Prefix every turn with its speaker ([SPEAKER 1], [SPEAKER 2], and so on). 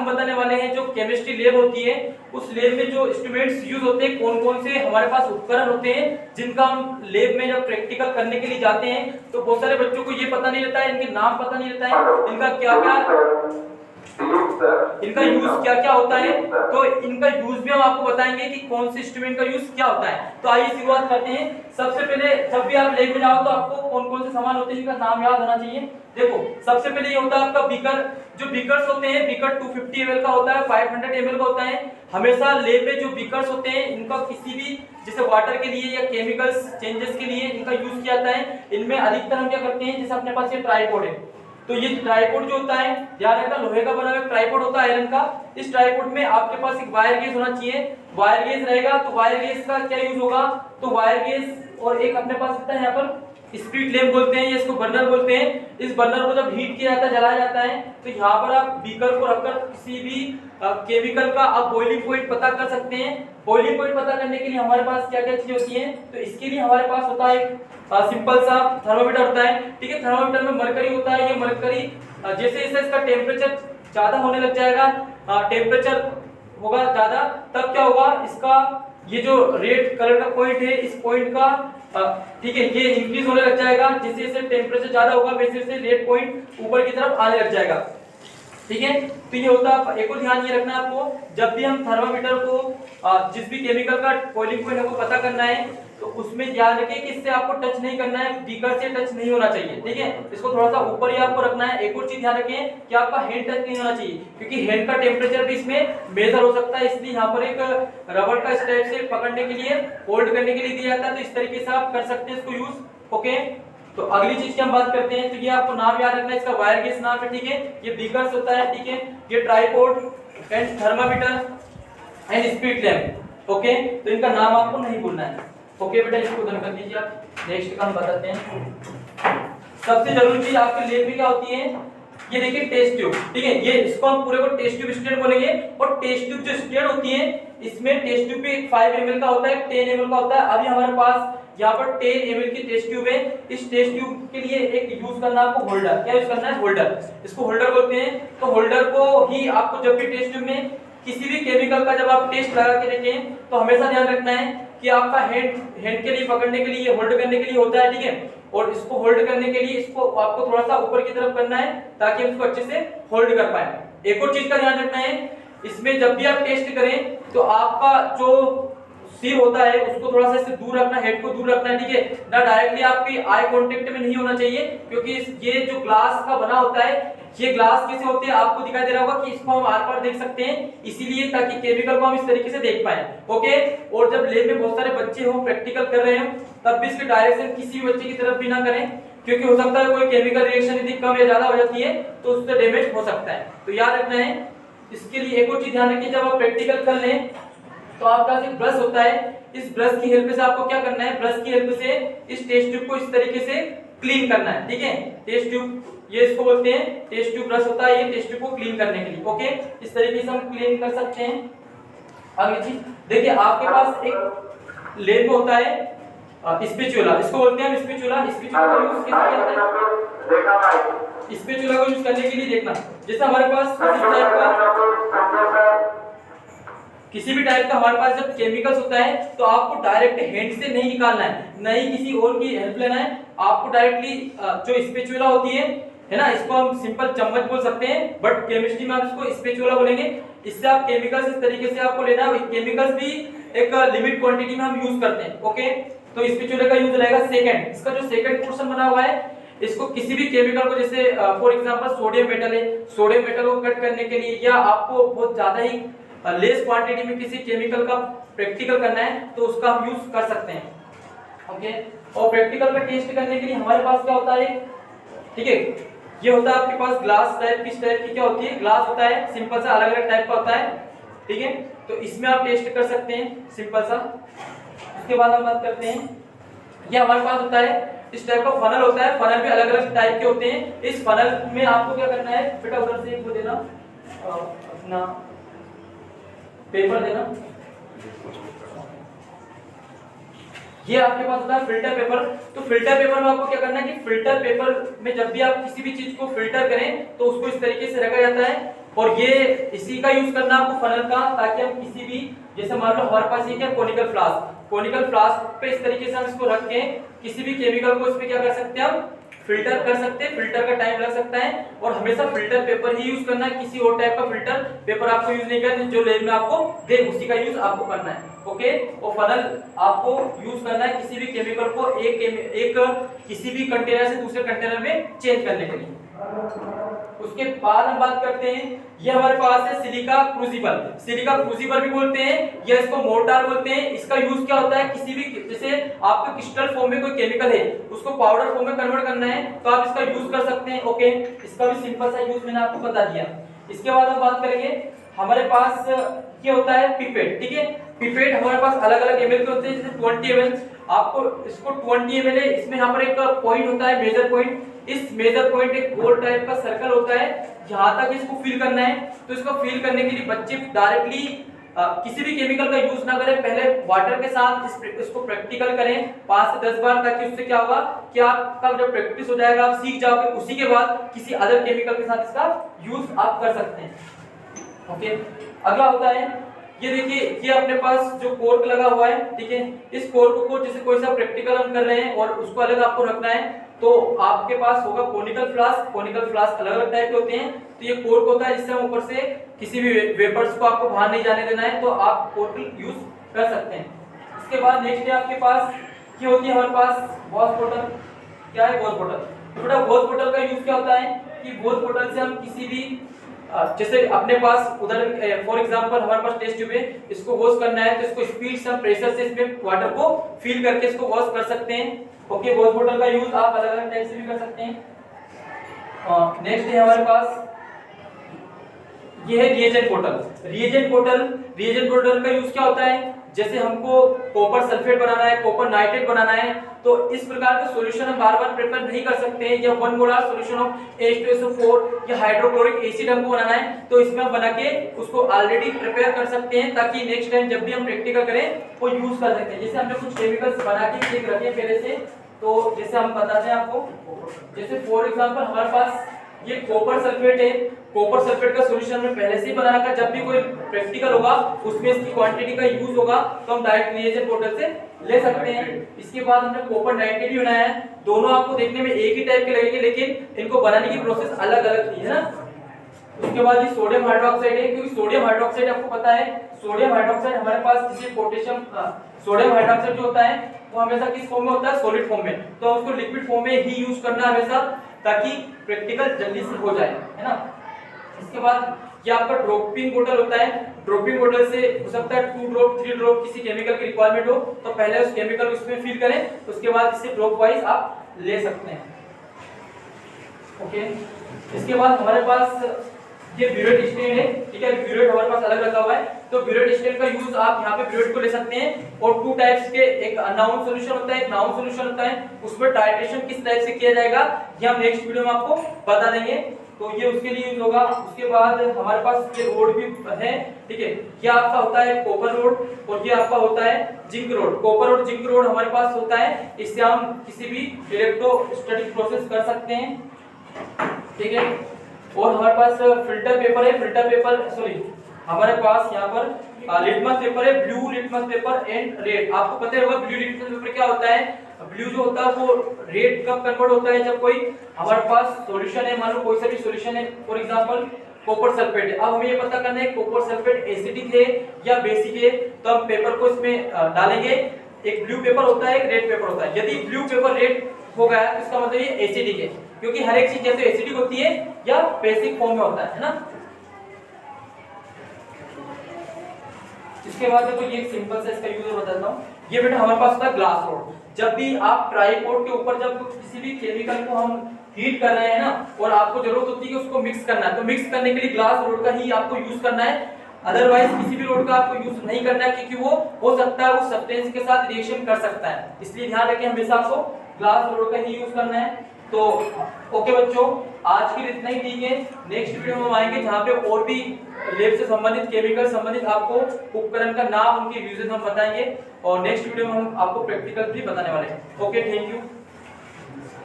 [SPEAKER 1] हम बताने वाले हैं जो केमिस्ट्री लैब होती है उस लैब में जो इंस्ट्रूमेंट्स यूज होते हैं, कौन कौन से हमारे पास उपकरण होते हैं जिनका हम लैब में जब प्रैक्टिकल करने के लिए जाते हैं तो बहुत सारे बच्चों को ये पता नहीं रहता है, इनके नाम पता नहीं रहता है, इनका क्या यूज क्या क्या होता है। तो इनका यूज भी हम आपको बताएंगे कि कौन से इंस्ट्रूमेंट का यूज क्या होता है। तो आइए शुरुआत करते हैं। सबसे पहले जब भी आप लैब में जाओ तो आपको कौन कौन से सामान होते हैं इनका नाम याद होना चाहिए। देखो सबसे पहले ये होता है आपका बीकर। जो बीकर्स होते हैं, बीकर 250 ml का होता है, 500 ml का होता है। हमेशा लैब में जो बीकर्स होते हैं इनका किसी भी जैसे वाटर के लिए या केमिकल्स चेंजेस के लिए इनका यूज किया जाता है। इनमें अधिकतर हम क्या करते हैं, जैसे अपने पास ये ट्राइपॉड है, तो ये ट्राइपॉड जो होता है ध्यान रखना लोहे का बना हुआ ट्राइपॉड होता है आयरन का। इस ट्राइपॉड में आपके पास एक वायर गेज होना चाहिए। वायर गेज रहेगा तो वायर गेज का क्या यूज होगा, तो वायर गेज और एक अपने पास होता है यहाँ पर स्प्लिट लैम्प बोलते हैं, इसको बर्नर बोलते हैं। इस बर्नर को जब हीट किया जाता है, जलाया जाता है, तो यहाँ पर आप बीकर को रखकर किसी भी केमिकल का आप बॉइलिंग पॉइंट पता कर सकते हैं। बॉइलिंग पॉइंट पता करने के लिए हमारे पास क्या क्या चीजें होती हैं, तो इसके लिए हमारे पास होता है सिंपल सा थर्मामीटर होता है। ठीक है, थर्मामीटर में मरकरी होता है। ये मरकरी जैसे जैसे इसका टेम्परेचर ज्यादा होने लग जाएगा, टेम्परेचर होगा ज्यादा, तब क्या होगा, इसका ये जो रेड कलर का पॉइंट है इस पॉइंट का ठीक है ये इंक्रीज होने लग जाएगा। जैसे जैसे टेम्परेचर ज्यादा होगा वैसे वैसे रेड पॉइंट ऊपर की तरफ आने लग जाएगा। ठीक है, तो ये होता है। एक और ध्यान ये रखना है आपको, जब भी हम थर्मामीटर को जिस भी केमिकल का बॉइलिंग पॉइंट है वो पता करना है तो उसमें ध्यान रखें कि इससे आपको टच नहीं करना है, बीकर से टच नहीं होना चाहिए। ठीक है, इसको थोड़ा सा ऊपर ही आपको रखना है। एक और चीज ध्यान रखें कि आपका हैंड टच नहीं होना चाहिए, क्योंकि हैंड का टेम्परेचर भी इसमें मेजर हो सकता है। इसलिए यहाँ पर एक रबर का इस टाइप से पकड़ने के लिए, होल्ड करने के लिए दिया जाता है, तो इस तरीके से आप कर सकते हैं इसको यूज। ओके, तो अगली चीज की हम बात करते हैं। तो ये आपको नाम याद रखना है, इसका वायर गेज नाम है। ठीक है, ये बीकर्स होता है। ठीक है, ये tripod and thermometer and split lamp. Okay, तो इनका नाम आपको नहीं भूलना है। ओके बेटा, इसको डन कर दीजिए आप। नेक्स्ट का हम बताते हैं। सबसे जरूरी चीज आपके लैब में क्या होती है, ये देखिए टेस्ट ट्यूब। ठीक है, ये इसको हम पूरे को टेस्ट ट्यूब स्टैंड बोलेंगे। और टेस्ट ट्यूब जो स्टैंड होती है इसमें टेस्ट ट्यूब भी 5 ml का होता है, 10 ml का होता है। अभी हमारे पास यहाँ पर 10 ml की टेस्ट ट्यूब है। इस टेस्ट ट्यूब के लिए एक यूज करना है आपको होल्डर। क्या यूज करना है, होल्डर। इसको होल्डर बोलते हैं। तो होल्डर को ही आपको जब भी टेस्ट ट्यूब में किसी भी केमिकल का जब आप टेस्ट लगा के देखें तो हमेशा ध्यान रखना है कि आपका हैंड के लिए पकड़ने के लिए, होल्ड करने के लिए होता है। ठीक है, और इसको होल्ड करने के लिए इसको आपको थोड़ा सा ऊपर की तरफ करना है ताकि हम इसको अच्छे से होल्ड कर पाए। एक और चीज का ध्यान रखना है, इसमें जब भी आप टेस्ट करें तो आपका जो सिर होता है उसको थोड़ा सा इससे दूर रखना, हेड को दूर रखना है। ठीक है ना, डायरेक्टली आपकी आई कांटेक्ट में नहीं होना चाहिए, क्योंकि ये जो ग्लास का बना होता है, ये ग्लास कैसे होते हैं आपको दिखाई दे रहा होगा कि इसको हम आर पार देख सकते हैं, इसीलिए ताकि केमिकल को हम इस तरीके से देख पाए। ओके, और जब लैब में बहुत सारे बच्चे हो प्रैक्टिकल कर रहे हो तब भी इसके डायरेक्शन किसी भी बच्चे की तरफ भी ना करें, क्योंकि हो सकता है कोई केमिकल रिएक्शन यदि कम या ज्यादा हो जाती है तो उससे डैमेज हो सकता है। तो याद रखना है। इसके लिए एक और चीज ध्यान रखिए, जब आप प्रैक्टिकल कर लें तो आपका जो ब्रश होता है, इस ब्रश की हेल्प से आपको क्या करना है, ब्रश की हेल्प से इस टेस्ट ट्यूब को इस तरीके से क्लीन करना है। ठीक है, टेस्ट ट्यूब ये इसको बोलते हैं, टेस्ट ट्यूब ब्रश होता है ये टेस्ट ट्यूब को क्लीन करने के लिए। ओके, इस तरीके से हम क्लीन कर सकते हैं। अगली चीज देखिए, आपके पास एक लैब में होता है स्पैचुला, इसको बोलते हैं हम स्पैचुला। स्पैचुला का यूज कैसे किया जाता है, स्पैचुला को यूज करने के लिए देखना, जैसे हमारे पास किसी भी टाइप का हमारे पास जब केमिकल्स होता है तो आपको डायरेक्ट हैंड से नहीं निकालना है, न ही किसी और की हेल्प लेना है। आपको डायरेक्टली जो स्पैचुला होती है ना, इसको हम सिंपल चम्मच बोल सकते हैं, बट केमिस्ट्री में आप इसको स्पैचुला बोलेंगे। इससे आप केमिकल्स इस तरीके से आपको लेना है। केमिकल्स भी एक लिमिट क्वांटिटी में हम यूज करते हैं। ओके, तो स्पैचुला का यूज रहेगा सेकंड। इसका जो सेकंड पोर्शन बना हुआ है, इसको किसी भी केमिकल को, जैसे फॉर एग्जांपल सोडियम मेटल है, सोडियम मेटल को कट करने के लिए या आपको बहुत ज्यादा ही लेस क्वांटिटी में किसी केमिकल का प्रैक्टिकल करना है तो उसका हम यूज कर सकते हैं। ओके, और प्रैक्टिकल का टेस्ट करने के लिए हमारे पास क्या होता है, ठीक है, ये होता है आपके पास ग्लास टाइप, किस टाइप की क्या होती है, ग्लास होता है, सिंपल सा अलग अलग टाइप का होता है। ठीक है, तो इसमें आप टेस्ट कर सकते हैं सिंपल सा। उसके बाद हम बात करते हैं, ये हमारे पास होता है इस टाइप का फनल होता है। फनल भी अलग अलग टाइप के होते हैं। इस फनल में आपको क्या करना है बेटा, उधर से एक वो देना, अपना पेपर देना। ये आपके पास होता है फिल्टर पेपर। तो फिल्टर पेपर में आपको क्या करना है कि फिल्टर पेपर में जब भी आप किसी भी चीज को फिल्टर करें तो उसको इस तरीके से रखा जाता है और ये इसी का यूज करना आपको फनल का, ताकि हम किसी भी, जैसे मान लो हमारे पास ये क्या कोनिकल फ्लास्क पे इस तरीके से हम इसको रख के किसी भी केमिकल को इसमें क्या कर सकते हैं, हम फिल्टर कर सकते हैं। फिल्टर का टाइम लग सकता है और हमेशा फिल्टर पेपर ही यूज करना है, किसी और टाइप का फिल्टर पेपर आपको यूज नहीं करना, जो लैब में आपको दे उसी का यूज आपको करना है। ओके, और फनल आपको यूज करना है किसी भी केमिकल को एक किसी भी कंटेनर से दूसरे कंटेनर में चेंज करने के लिए। उसके बाद हम बात करते हैं, ये हमारे पास है सिलिका क्रूसिबल भी बोलते हैं या इसको मोर्टार बोलते हैं। इसका यूज क्या होता है, किसी भी, जैसे आपको क्रिस्टल फॉर्म में कोई केमिकल है उसको पाउडर फॉर्म में कन्वर्ट करना है तो आप इसका यूज कर सकते हैं। ओके, इसका भी सिंपल सा यूज मैंने आपको बता दिया। इसके बाद हम बात करेंगे, हमारे पास ये होता है पिपेट। ठीक है, पिपेट हमारे पास अलग अलग एमएल के होते हैं, जैसे 20 ml, आपको इसको 20 ml है, इसमें यहाँ पर एक पॉइंट होता है मेजर पॉइंट। इस मेजर पॉइंट एक गोल टाइप का सर्कल होता है, जहां तक इसको फिल करना है। तो इसको फिल करने के लिए बच्चे डायरेक्टली किसी भी केमिकल का यूज ना करें, पहले वाटर के साथ इसको प्रैक्टिकल करें 5 से 10 बार, ताकि उससे क्या होगा कि आपका जब प्रैक्टिस हो जाएगा आप सीख जाओगे, उसी के बाद किसी अदर केमिकल के साथ इसका यूज आप कर सकते हैं। ओके, अगला होता है, ये देखिए, ये अपने पास जो कोर्क लगा हुआ है, ठीक है, इस कोर्क को जैसे कोई सा प्रैक्टिकल हम कर रहे हैं और उसको अलग आपको रखना है, तो आपके पास होगा कोनिकल फ्लास्क अलग अलग टाइप के होते हैं। तो ये कोर्क होता है जिससे हम ऊपर से किसी भी वेपर्स को आपको बाहर नहीं जाने देना है, तो आप कोर्क यूज कर सकते हैं। इसके बाद नेक्स्ट है आपके पास, ये होती है हमारे पास वॉश बॉटल। क्या है वॉश बॉटल? तो बेटा वॉश बॉटल का यूज क्या होता है कि वॉश बॉटल से हम किसी भी, जैसे अपने पास उदाहरण फॉर एग्जांपल हमारे पास टेस्ट ट्यूब है, इसको वॉश करना है तो इसको स्पीड से प्रेशर से इसमें वाटर को फिल करके इसको वॉश कर सकते हैं। ओके, वॉश बॉटल का यूज आप अलग अलग टाइप से भी कर सकते हैं। नेक्स्ट है हमारे पास, ये है रिएजेंट बोतल का यूज क्या होता है, जैसे हमको कॉपर सल्फेट बनाना है, कॉपर नाइट्रेट बनाना है, तो इस प्रकार का सॉल्यूशन हम बार-बार प्रिपेयर नहीं कर सकते हैं, या 1 मोलार सॉल्यूशन ऑफ H2SO4 या हाइड्रोक्लोरिक एसिड हमको बनाना है, तो इसमें हम बना के उसको ऑलरेडी प्रिपेयर कर सकते हैं, ताकि नेक्स्ट टाइम जब भी हम प्रैक्टिकल करें वो यूज कर सकते हैं। जैसे हमने कुछ केमिकल्स बना के चेक रखे पहले से, तो जैसे हम बताते हैं आपको, जैसे फॉर एग्जांपल हमारे पास ये कॉपर सल्फेट है, कॉपर सल्फेट का सॉल्यूशन में पहले से ही बना रखा, जब भी कोई प्रैक्टिकल होगा उसमें इसकी क्वांटिटी का यूज होगा तो हम डायरेक्ट रिएजेंट बोतल से ले सकते हैं। इसके बाद हमने कॉपर नाइट्रेट भी बनाया है, दोनों आपको देखने में एक ही टाइप के लगेंगे, लेकिन इनको बनाने की प्रोसेस अलग अलग थी, है ना। उसके बाद ये सोडियम हाइड्रोक्साइड है, क्योंकि सोडियम हाइड्रोक्साइड आपको पता है, सोडियम हाइड्रोक्साइड हमारे पास जैसे पोटेशियम, सोडियम हाइड्रोक्साइड जो होता है वो हमेशा किस फॉर्म में होता है, सॉलिड फॉर्म में, तो उसको लिक्विड फॉर्म में ही यूज करना हमेशा, ताकि प्रैक्टिकल जल्दी से हो जाए, है ना। इसके बाद ये आपका ड्रॉपिंग बोतल होता है, ड्रॉपिंग बोतल से हो सकता है 2 ड्रॉप 3 ड्रॉप किसी केमिकल की रिक्वायरमेंट हो, तो पहले उस केमिकल उसमें फिल करें, उसके बाद इसे ड्रॉप वाइज आप ले सकते हैं। ओके, इसके बाद हमारे पास ये ब्यूरेट स्टेन है, ठीक है, ब्यूरेट हमारे पास अलग रखा हुआ है, तो ब्यूरेट स्टेन का यूज आप यहाँ पे ब्यूरेट को ले सकते हैं। और 2 टाइप्स के, एक अननाउन सॉल्यूशन होता है, एक नाउन सॉल्यूशन होता है, उसमें टाइट्रेशन किस टाइप से किया जाएगा ये हम नेक्स्ट वीडियो में आपको बता देंगे, तो ये उसके लिए यूज होगा। उसके बाद हमारे पास ये रोड भी है, ठीक है, ये आपका होता है कॉपर रोड और ये आपका होता है जिंक रोड। कॉपर और जिंक रोड हमारे पास होता है, इससे हम किसी भी इलेक्ट्रोस्टैटिक प्रोसेस कर सकते हैं, ठीक है। और हमारे पास फिल्टर पेपर सॉरी हमारे पास यहाँ पर लिटमस पेपर है, blue litmus paper and red. आपको पता होगा ब्लू लिटमस पेपर क्या होता है, ब्लू जो होता है वो रेड कब कन्वर्ट होता है, जब कोई हमारे पास सॉल्यूशन है, मान लो कोई सा भी सॉल्यूशन है, फॉर एग्जांपल कॉपर सल्फेट है, अब हमें ये पता करना है कॉपर सल्फेट एसिडिक है या बेसिक है, तो हम पेपर को इसमें डालेंगे। एक ब्लू पेपर होता है, एक रेड पेपर होता है। यदि ब्लू पेपर रेड हो गया तो इसका मतलब ये एसिडिक है, क्योंकि हर एक चीज जैसे एसिडिक होती है या बेसिक फॉर्म में होता है ना। इसके बाद देखो ये सिंपल सा इसका यूज बताता हूँ। ये बेटा हमारे पास होता है ग्लास रोड। जब भी आप ट्राइपॉड के ऊपर जब किसी भी केमिकल को हम हीट कर रहे हैं ना, और आपको जरूरत होती है कि उसको मिक्स करना है, तो मिक्स करने के लिए ग्लास रोड का ही आपको यूज करना है, अदरवाइज किसी भी रोड का आपको यूज नहीं करना है, क्योंकि वो हो सकता है वो सब्सटेंस के साथ रिएक्शन कर सकता है, इसलिए ध्यान रखें हमेशा आपको ग्लास रोड का ही यूज करना है। तो ओके बच्चों, आज के लिए इतना ही, ठीक है। नेक्स्ट वीडियो में हम आएंगे जहाँ पे और भी लैब से संबंधित, केमिकल संबंधित आपको उपकरण का नाम, उनके यूजेस हम बताएंगे, और नेक्स्ट वीडियो में हम आपको प्रैक्टिकल भी बताने वाले हैं। Okay, thank you.